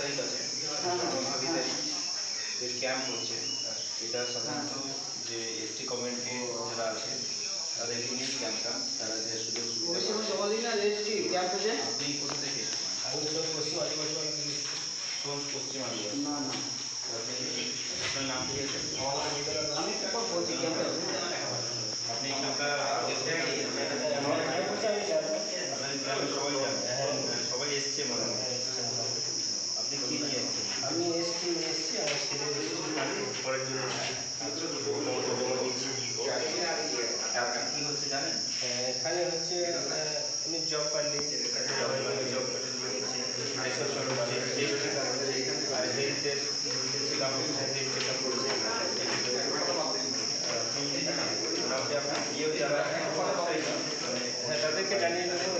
তারিখ আছে 10 তারিখ যে ক্যাম্প হচ্ছে, এটা সাধারণত যে এসটি কমিউনিটি যারা আছে তাদেরকে নিয়ে ক্যাম্পটা, তারা যে সুযোগ সুবিধা। আপনি কোথা থেকে? আমি তো পশ্চিম আদিবাসী পশ্চিম আদিবাসী। না না আপনার নাম কি আছে? আমি একবার বলছি ক্যাম্পে আপনি এই ক্যাম্পটা আগে থেকে আপনার গ্রামে সবাই জানে, সবাই এসছে মনে হয়। আপনি কি নিয়ে এসছেন? আমি এসছি আমার ছেলে পরের জন্য কি হচ্ছে জানেন? এখানে হচ্ছে আমি জব পাইনি জব রিসেপশন হচ্ছে, আর হেলথের চেকআপ করছে। মোটামুটি আপনার ইয়েও যারা হ্যাঁ তাদেরকে জানিয়ে দেবো